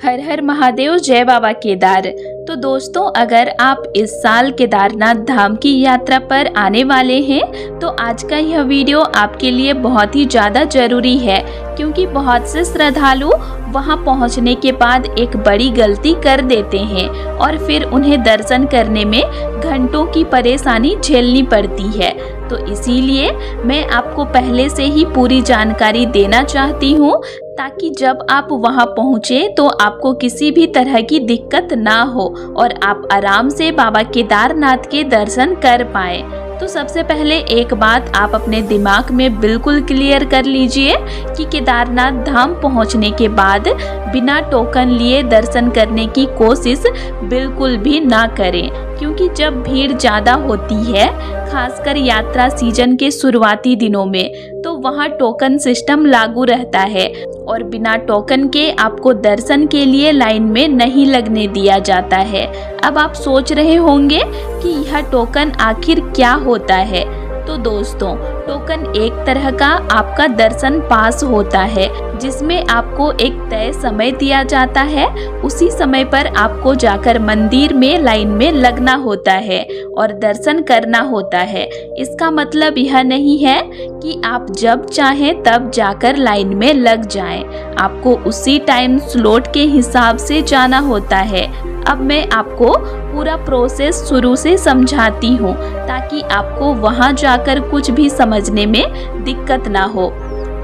हर हर महादेव, जय बाबा केदार। तो दोस्तों, अगर आप इस साल केदारनाथ धाम की यात्रा पर आने वाले हैं तो आज का यह वीडियो आपके लिए बहुत ही ज़्यादा ज़रूरी है, क्योंकि बहुत से श्रद्धालु वहां पहुंचने के बाद एक बड़ी गलती कर देते हैं और फिर उन्हें दर्शन करने में घंटों की परेशानी झेलनी पड़ती है। तो इसीलिए मैं आपको पहले से ही पूरी जानकारी देना चाहती हूँ, ताकि जब आप वहां पहुंचे तो आपको किसी भी तरह की दिक्कत ना हो और आप आराम से बाबा केदारनाथ के दर्शन कर पाए। तो सबसे पहले एक बात आप अपने दिमाग में बिल्कुल क्लियर कर लीजिए कि केदारनाथ धाम पहुंचने के बाद बिना टोकन लिए दर्शन करने की कोशिश बिल्कुल भी ना करें, क्योंकि जब भीड़ ज़्यादा होती है, खासकर यात्रा सीजन के शुरुआती दिनों में, तो वहाँ टोकन सिस्टम लागू रहता है और बिना टोकन के आपको दर्शन के लिए लाइन में नहीं लगने दिया जाता है। अब आप सोच रहे होंगे कि यह टोकन आखिर क्या होता है। तो दोस्तों, टोकन एक तरह का आपका दर्शन पास होता है, जिसमें आपको एक तय समय दिया जाता है। उसी समय पर आपको जाकर मंदिर में लाइन में लगना होता है और दर्शन करना होता है। इसका मतलब यह नहीं है कि आप जब चाहें तब जाकर लाइन में लग जाएं। आपको उसी टाइम स्लॉट के हिसाब से जाना होता है। अब मैं आपको पूरा प्रोसेस शुरू से समझाती हूँ, ताकि आपको वहाँ जाकर कुछ भी समझने में दिक्कत ना हो।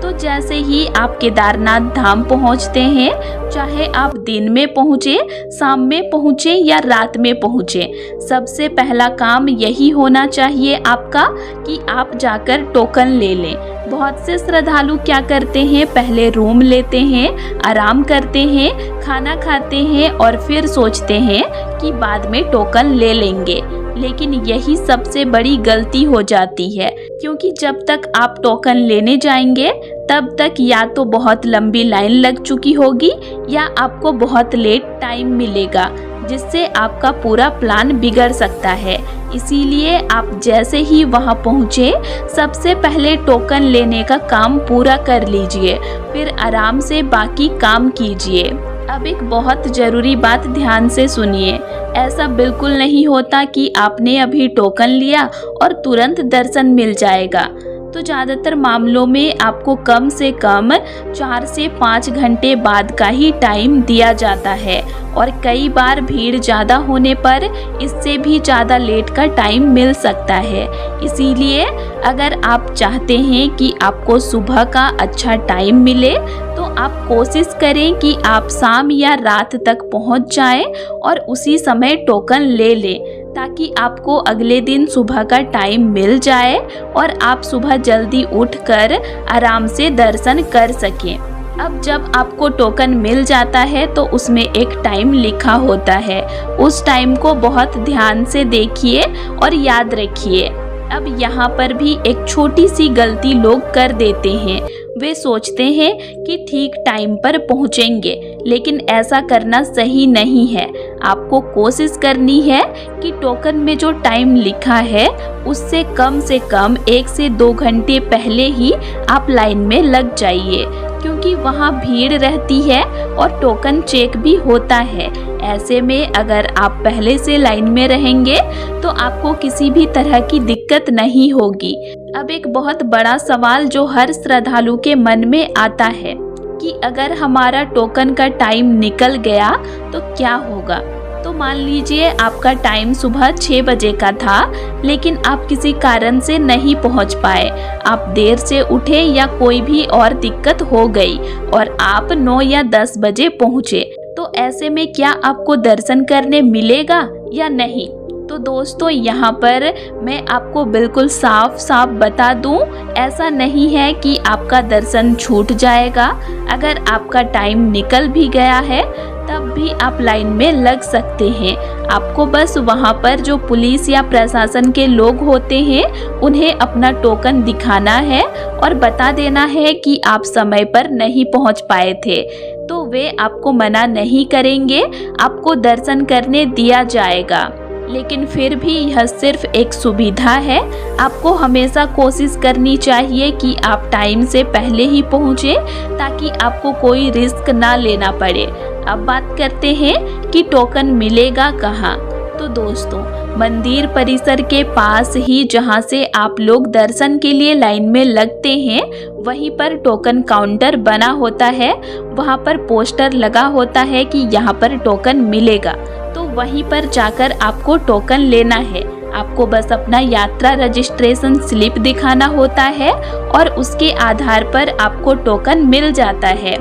तो जैसे ही आप केदारनाथ धाम पहुँचते हैं, चाहे आप दिन में पहुँचे, शाम में पहुँचे या रात में पहुँचे, सबसे पहला काम यही होना चाहिए आपका कि आप जाकर टोकन ले लें। बहुत से श्रद्धालु क्या करते हैं, पहले रूम लेते हैं, आराम करते हैं, खाना खाते हैं और फिर सोचते हैं कि बाद में टोकन ले लेंगे। लेकिन यही सबसे बड़ी गलती हो जाती है, क्योंकि जब तक आप टोकन लेने जाएंगे तब तक या तो बहुत लंबी लाइन लग चुकी होगी या आपको बहुत लेट टाइम मिलेगा, जिससे आपका पूरा प्लान बिगड़ सकता है। इसीलिए आप जैसे ही वहां पहुंचे, सबसे पहले टोकन लेने का काम पूरा कर लीजिए, फिर आराम से बाकी काम कीजिए। अब एक बहुत ज़रूरी बात ध्यान से सुनिए। ऐसा बिल्कुल नहीं होता कि आपने अभी टोकन लिया और तुरंत दर्शन मिल जाएगा। तो ज़्यादातर मामलों में आपको कम से कम 4 से 5 घंटे बाद का ही टाइम दिया जाता है और कई बार भीड़ ज़्यादा होने पर इससे भी ज़्यादा लेट का टाइम मिल सकता है। इसीलिए अगर आप चाहते हैं कि आपको सुबह का अच्छा टाइम मिले, तो आप कोशिश करें कि आप शाम या रात तक पहुंच जाएं और उसी समय टोकन ले लें, ताकि आपको अगले दिन सुबह का टाइम मिल जाए और आप सुबह जल्दी उठकर आराम से दर्शन कर सकें। अब जब आपको टोकन मिल जाता है तो उसमें एक टाइम लिखा होता है। उस टाइम को बहुत ध्यान से देखिए और याद रखिए। अब यहाँ पर भी एक छोटी सी गलती लोग कर देते हैं। वे सोचते हैं कि ठीक टाइम पर पहुँचेंगे, लेकिन ऐसा करना सही नहीं है। आपको कोशिश करनी है कि टोकन में जो टाइम लिखा है उससे कम से कम 1 से 2 घंटे पहले ही आप लाइन में लग जाइए, क्योंकि वहाँ भीड़ रहती है और टोकन चेक भी होता है। ऐसे में अगर आप पहले से लाइन में रहेंगे तो आपको किसी भी तरह की दिक्कत नहीं होगी। अब एक बहुत बड़ा सवाल जो हर श्रद्धालु के मन में आता है कि अगर हमारा टोकन का टाइम निकल गया तो क्या होगा। तो मान लीजिए आपका टाइम सुबह 6 बजे का था, लेकिन आप किसी कारण से नहीं पहुंच पाए, आप देर से उठे या कोई भी और दिक्कत हो गई और आप 9 या 10 बजे पहुंचे, तो ऐसे में क्या आपको दर्शन करने मिलेगा या नहीं। तो दोस्तों, यहाँ पर मैं आपको बिल्कुल साफ साफ बता दूँ, ऐसा नहीं है कि आपका दर्शन छूट जाएगा। अगर आपका टाइम निकल भी गया है तब भी आप लाइन में लग सकते हैं। आपको बस वहाँ पर जो पुलिस या प्रशासन के लोग होते हैं उन्हें अपना टोकन दिखाना है और बता देना है कि आप समय पर नहीं पहुँच पाए थे, तो वे आपको मना नहीं करेंगे, आपको दर्शन करने दिया जाएगा। लेकिन फिर भी यह सिर्फ एक सुविधा है। आपको हमेशा कोशिश करनी चाहिए कि आप टाइम से पहले ही पहुँचे, ताकि आपको कोई रिस्क ना लेना पड़े। अब बात करते हैं कि टोकन मिलेगा कहाँ। तो दोस्तों, मंदिर परिसर के पास ही जहां से आप लोग दर्शन के लिए लाइन में लगते हैं, वहीं पर टोकन काउंटर बना होता है। वहां पर पोस्टर लगा होता है कि यहाँ पर टोकन मिलेगा, तो वहीं पर जाकर आपको टोकन लेना है। आपको बस अपना यात्रा रजिस्ट्रेशन स्लिप दिखाना होता है और उसके आधार पर आपको टोकन मिल जाता है।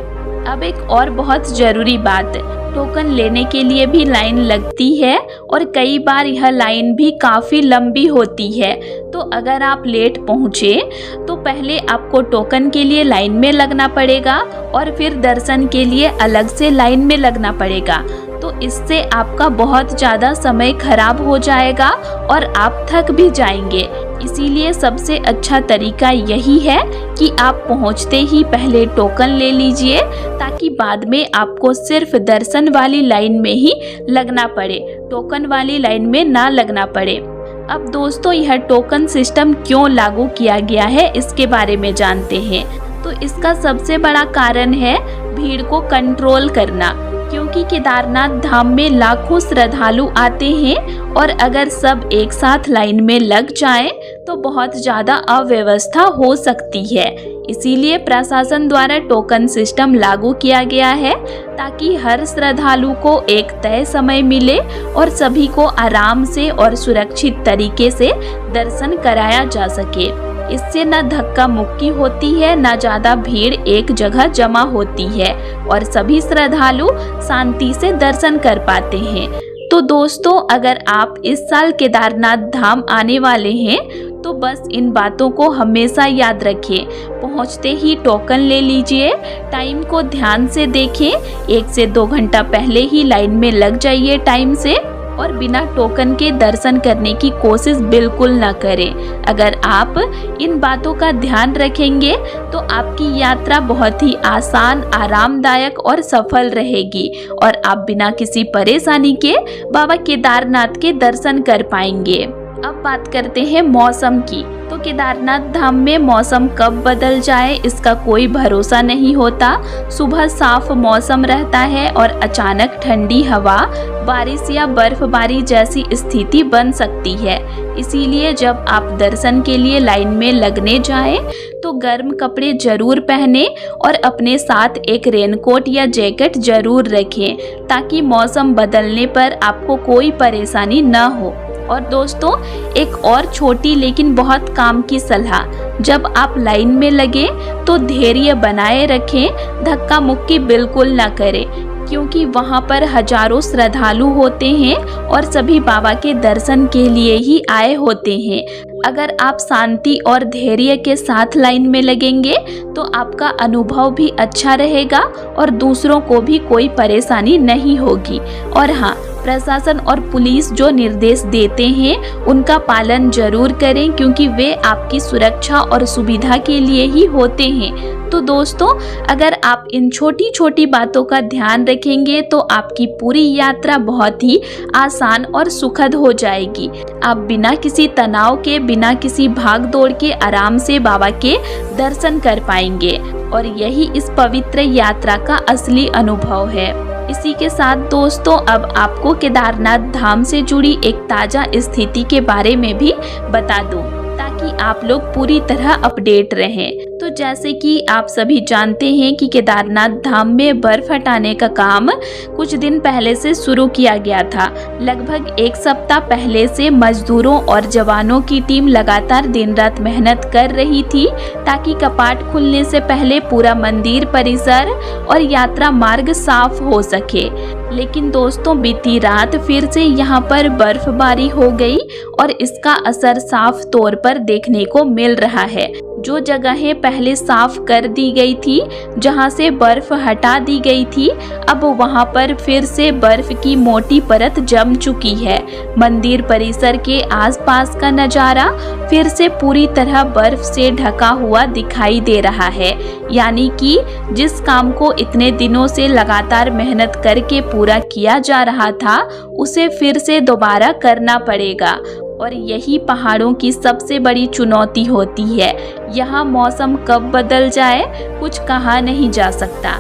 अब एक और बहुत ज़रूरी बात, टोकन लेने के लिए भी लाइन लगती है और कई बार यह लाइन भी काफ़ी लंबी होती है। तो अगर आप लेट पहुँचे तो पहले आपको टोकन के लिए लाइन में लगना पड़ेगा और फिर दर्शन के लिए अलग से लाइन में लगना पड़ेगा। तो इससे आपका बहुत ज़्यादा समय खराब हो जाएगा और आप थक भी जाएंगे। इसीलिए सबसे अच्छा तरीका यही है कि आप पहुंचते ही पहले टोकन ले लीजिए, ताकि बाद में आपको सिर्फ दर्शन वाली लाइन में ही लगना पड़े, टोकन वाली लाइन में ना लगना पड़े। अब दोस्तों, यह टोकन सिस्टम क्यों लागू किया गया है, इसके बारे में जानते हैं। तो इसका सबसे बड़ा कारण है भीड़ को कंट्रोल करना, क्योंकि केदारनाथ धाम में लाखों श्रद्धालु आते हैं और अगर सब एक साथ लाइन में लग जाएं तो बहुत ज़्यादा अव्यवस्था हो सकती है। इसीलिए प्रशासन द्वारा टोकन सिस्टम लागू किया गया है, ताकि हर श्रद्धालु को एक तय समय मिले और सभी को आराम से और सुरक्षित तरीके से दर्शन कराया जा सके। इससे न धक्का मुक्की होती है, न ज़्यादा भीड़ एक जगह जमा होती है और सभी श्रद्धालु शांति से दर्शन कर पाते हैं। तो दोस्तों, अगर आप इस साल केदारनाथ धाम आने वाले हैं तो बस इन बातों को हमेशा याद रखें। पहुंचते ही टोकन ले लीजिए, टाइम को ध्यान से देखें, 1 से 2 घंटा पहले ही लाइन में लग जाइए टाइम से और बिना टोकन के दर्शन करने की कोशिश बिल्कुल ना करें। अगर आप इन बातों का ध्यान रखेंगे तो आपकी यात्रा बहुत ही आसान, आरामदायक और सफल रहेगी और आप बिना किसी परेशानी के बाबा केदारनाथ के दर्शन कर पाएंगे। अब बात करते हैं मौसम की। तो केदारनाथ धाम में मौसम कब बदल जाए इसका कोई भरोसा नहीं होता। सुबह साफ मौसम रहता है और अचानक ठंडी हवा, बारिश या बर्फबारी जैसी स्थिति बन सकती है। इसीलिए जब आप दर्शन के लिए लाइन में लगने जाएं तो गर्म कपड़े जरूर पहने और अपने साथ एक रेनकोट या जैकेट जरूर रखें, ताकि मौसम बदलने पर आपको कोई परेशानी न हो। और दोस्तों, एक और छोटी लेकिन बहुत काम की सलाह, जब आप लाइन में लगे तो धैर्य बनाए रखें, धक्का मुक्की बिल्कुल ना करें, क्योंकि वहां पर हजारों श्रद्धालु होते हैं और सभी बाबा के दर्शन के लिए ही आए होते हैं। अगर आप शांति और धैर्य के साथ लाइन में लगेंगे तो आपका अनुभव भी अच्छा रहेगा और दूसरों को भी कोई परेशानी नहीं होगी। और हाँ, प्रशासन और पुलिस जो निर्देश देते हैं उनका पालन जरूर करें, क्योंकि वे आपकी सुरक्षा और सुविधा के लिए ही होते हैं। तो दोस्तों, अगर आप इन छोटी छोटी बातों का ध्यान रखेंगे तो आपकी पूरी यात्रा बहुत ही आसान और सुखद हो जाएगी। आप बिना किसी तनाव के, बिना किसी भाग दौड़ के आराम से बाबा के दर्शन कर पाएंगे और यही इस पवित्र यात्रा का असली अनुभव है। इसी के साथ दोस्तों, अब आपको केदारनाथ धाम से जुड़ी एक ताज़ा स्थिति के बारे में भी बता दूं, ताकि आप लोग पूरी तरह अपडेट रहें। तो जैसे कि आप सभी जानते हैं कि केदारनाथ धाम में बर्फ हटाने का काम कुछ दिन पहले से शुरू किया गया था। लगभग 1 सप्ताह पहले से मजदूरों और जवानों की टीम लगातार दिन रात मेहनत कर रही थी, ताकि कपाट खुलने से पहले पूरा मंदिर परिसर और यात्रा मार्ग साफ हो सके। लेकिन दोस्तों, बीती रात फिर से यहाँ पर बर्फबारी हो गई और इसका असर साफ तौर पर देखने को मिल रहा है, जो जगहें पहले साफ कर दी गई थी, जहां से बर्फ हटा दी गई थी, अब वहां पर फिर से बर्फ की मोटी परत जम चुकी है। मंदिर परिसर के आसपास का नज़ारा फिर से पूरी तरह बर्फ से ढका हुआ दिखाई दे रहा है। यानी कि जिस काम को इतने दिनों से लगातार मेहनत करके पूरा किया जा रहा था, उसे फिर से दोबारा करना पड़ेगा। और यही पहाड़ों की सबसे बड़ी चुनौती होती है। यहाँ मौसम कब बदल जाए कुछ कहा नहीं जा सकता।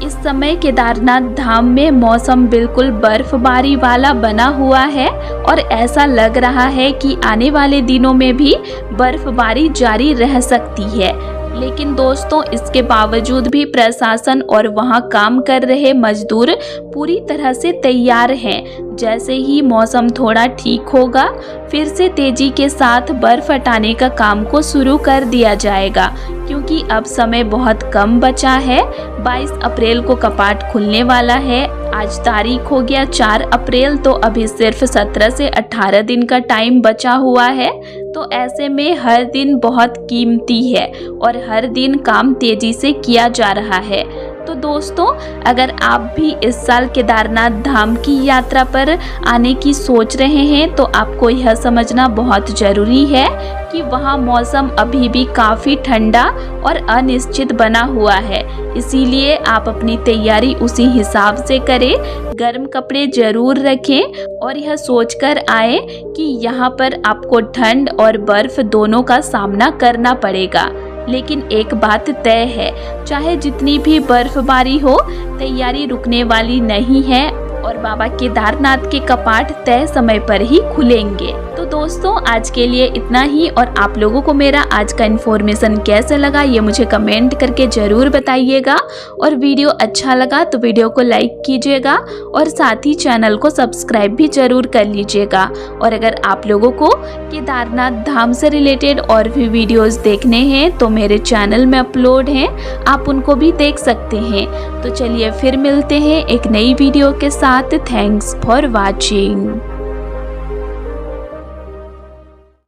इस समय केदारनाथ धाम में मौसम बिल्कुल बर्फबारी वाला बना हुआ है और ऐसा लग रहा है कि आने वाले दिनों में भी बर्फबारी जारी रह सकती है। लेकिन दोस्तों, इसके बावजूद भी प्रशासन और वहां काम कर रहे मजदूर पूरी तरह से तैयार हैं। जैसे ही मौसम थोड़ा ठीक होगा, फिर से तेजी के साथ बर्फ हटाने का काम को शुरू कर दिया जाएगा, क्योंकि अब समय बहुत कम बचा है। 22 अप्रैल को कपाट खुलने वाला है। आज तारीख हो गया 4 अप्रैल, तो अभी सिर्फ 17 से 18 दिन का टाइम बचा हुआ है। तो ऐसे में हर दिन बहुत कीमती है और हर दिन काम तेजी से किया जा रहा है। तो दोस्तों, अगर आप भी इस साल केदारनाथ धाम की यात्रा पर आने की सोच रहे हैं, तो आपको यह समझना बहुत ज़रूरी है कि वहाँ मौसम अभी भी काफ़ी ठंडा और अनिश्चित बना हुआ है। इसीलिए आप अपनी तैयारी उसी हिसाब से करें। गर्म कपड़े जरूर रखें और यह सोचकर आए कि यहाँ पर आपको ठंड और बर्फ दोनों का सामना करना पड़ेगा। लेकिन एक बात तय है, चाहे जितनी भी बर्फबारी हो, तैयारी रुकने वाली नहीं है और बाबा केदारनाथ के कपाट तय समय पर ही खुलेंगे। तो दोस्तों, आज के लिए इतना ही। और आप लोगों को मेरा आज का इन्फॉर्मेशन कैसे लगा, ये मुझे कमेंट करके ज़रूर बताइएगा। और वीडियो अच्छा लगा तो वीडियो को लाइक कीजिएगा और साथ ही चैनल को सब्सक्राइब भी ज़रूर कर लीजिएगा। और अगर आप लोगों को केदारनाथ धाम से रिलेटेड और भी वीडियोज़ देखने हैं तो मेरे चैनल में अपलोड हैं, आप उनको भी देख सकते हैं। तो चलिए फिर मिलते हैं एक नई वीडियो के साथ। Thanks for watching.